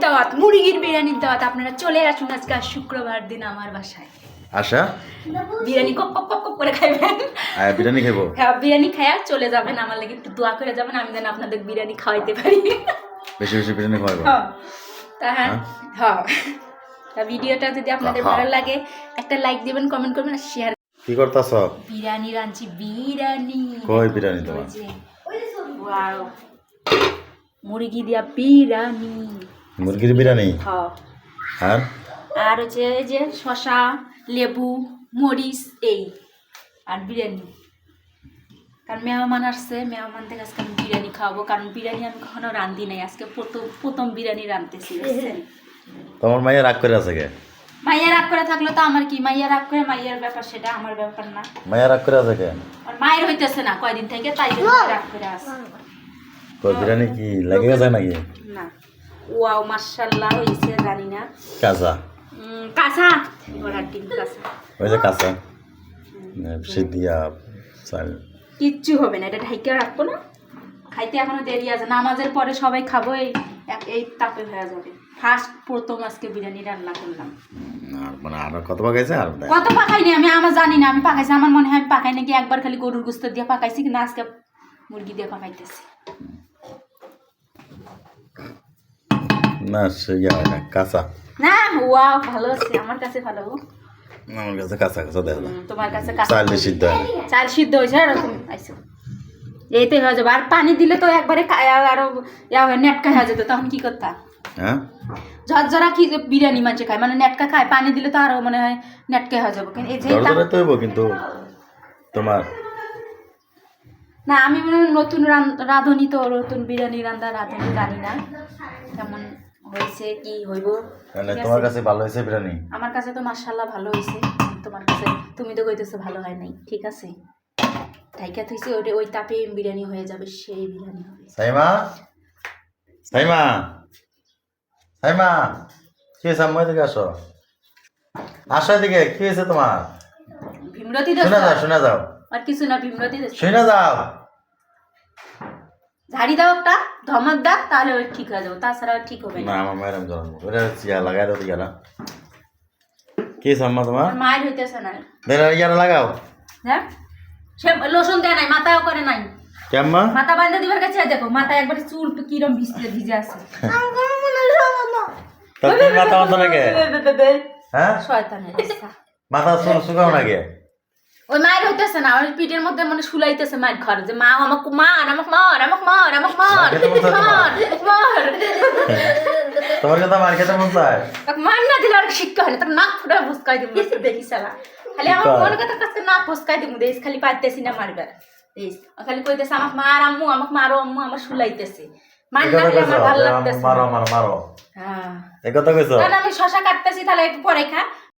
দাওয়াত, মুরগির বিরিয়ানির দাওয়াত। আপনারা চলে আসুন আজকে শুক্রবার দিন আমার বাসায়। আশা বিরিয়ানি কপ কপ কপ কপ করে খাইবেন। বিরিয়ানি খাইবো? হ্যাঁ, বিরিয়ানি খাইয়া চলে যাবেন। আমার লাগে একটু দোয়া করে যাবেন, আমি যেন আপনাদের বিরিয়ানি খাওয়াইতে পারি। বেশি বেশি বিরিয়ানি খাওয়াবো। হ্যাঁ হ্যাঁ, তা ভিডিওটা যদি আপনাদের ভালো লাগে একটা লাইক দিবেন, কমেন্ট করবেন আর শেয়ার। কি করতাছ? বিরিয়ানি রাঁধছি। বিরিয়ানি কই বিরিয়ানি তোমার? ওয়াও, মুরগি দিয়া বিরিয়ানি। মুরগির বিরিয়ানি? হ্যাঁ। আর আর হচ্ছে এই যে শসা, লেবু, মরিচ, এই আর বিরিয়ানি। কারণ মেহমান আসছে, মেহমান থেকে আজকে আমি বিরিয়ানি খাওয়াবো। কারণ বিরিয়ানি আমি কখনো রান্ধি নাই, আজকে প্রথম বিরিয়ানি রাঁধতেছি। বুঝছেন? তোমার মাইয়া রাগ করে আছে কে? মাইয়া রাগ করে থাকলো তো আমার কি, মাইয়া রাগ করে মাইয়ার ব্যাপার, সেটা আমার ব্যাপার না। মাইয়া রাগ করে আছে কে? আর মায়ের হইতেছে না কয়দিন থেকে, তাই রাগ করে আছে। কই বিরিয়ানি কি লেগে গেছে নাকি? না, ওয়াও মাশাআল্লাহ হইছে, জানি না। কাঁচা? কাঁচা ঘোড়ার ডিম কাঁচা। ওই যে কাঁচা সিদ্ধিয়া চাল কিচ্ছু হবে না, এটা ঢাইকে রাখবো না। খাইতে এখনো দেরি আছে, নামাজের পরে সবাই খাবো। এই তাপে হয়ে যাবে। ফার্স্ট প্রথম আজকে বিরিয়ানি রান্না করলাম। আর মানে আর কত পাকাইছে? আর কত পাকাইনি আমি, আমার জানি না আমি পাকাইছি। আমার মনে হয় আমি পাকাই নাকি একবার খালি গরুর গোস্ত দিয়ে পাকাইছি, কিন্তু আজকে মুরগি দিয়ে পাকাইতেছি। না সে হয় না, কাঁচা। না, ওয়াও ভালো আছে, আমার কাছে ভালো। আমার কাছে কাঁচা কাঁচা দেখা যায়। তোমার কাছে কাঁচা? চাল সিদ্ধ হয় না। চাল সিদ্ধ হয়েছে এরকম আইসো, এইতে হয়ে যাবে। আর পানি দিলে তো একবারে আরো নেটকা হয়ে যেত, তখন কি করতা? হ্যাঁ, ঝরঝরা কি বিরিয়ানি মাঝে খায়, মানে নেটকা খায়, পানি দিলে তো আরো মনে হয় নেটকা হয়ে যাবো। কিন্তু এই যে ঝরঝরে তো হইব, কিন্তু তোমার না, আমি মনে হয় নতুন রাঁধুনি তো, নতুন বিরিয়ানি রান্না রাঁধুনি, জানি না কেমন হয়েছে কি হইব। মানে তোমার কাছে ভালো হয়েছে বিরিয়ানি? আমার কাছে তো মাশাআল্লাহ ভালো হয়েছে। তোমার কাছে তুমি তো কইতেছো ভালো হয় নাই। ঠিক আছে, ঢাইকা থইছে, ওই তাপে বিরিয়ানি হয়ে যাবে, সেই বিরিয়ানি হবে। সাইমা, সাইমা, সাইমা, কি হয়েছে? আম্মা এদিকে আসো, আসো এদিকে। কি হয়েছে তোমার? ভীমরতি শোনা যাও, শোনা যাও। আর কিছু না, ভীমরতি শোনা যাও। ঝাড়ি দাও একটা, ধমক দাও, তাহলে ওই ঠিক হয়ে যাবে, তাছাড়া ঠিক হবে না না। আমার মায়ের আমি জানবো, ওটা ইয়া লাগাই দাও ইয়ারা। কি হয়েছে আম্মা তোমার? মায়ের হইতেছে না। ইয়ারা লাগাও। হ্যাঁ, সে লোশন দেয় নাই, মাথাও করে নাই। কেম্মা মাথা বাঁধা দিবার কাছে দেখো, মাথায় একবার চুল কিরম ভিজে আছে। তুমি মাথা বাঁধো নাকি? হ্যাঁ, শয়তানের বাচ্চা। মাথা শুকাও নাকি? ওই মায়ের হইতেছে না, ওই পিঠের মধ্যে মানে শুলাইতেছে মায়ের ঘর, যে মা আমাকে মার, আমাকে মার, আমাকে মার, আমাকে মার, মার। তোমার কথা মার খেতে মন চায়? মার না দিলে আর শিক্ষা হয় না, তার নাক ফুটা ফুসকাই দিব, দেখি সালা। খালি আমার মনে কথা কাছে নাক ফুসকাই দিব, দেশ খালি পাইতেছি না মারবার। খালি কইতেছে আমাকে মার আম্মু, আমাকে মারো আম্মু, আমার শুলাইতেছে। মার না দিলে আমার ভালো লাগতেছে। মারো মারো মারো। হ্যাঁ, এই কথা কইছো? কারণ আমি শশা কাটতেছি, তাহলে একটু পরে খা।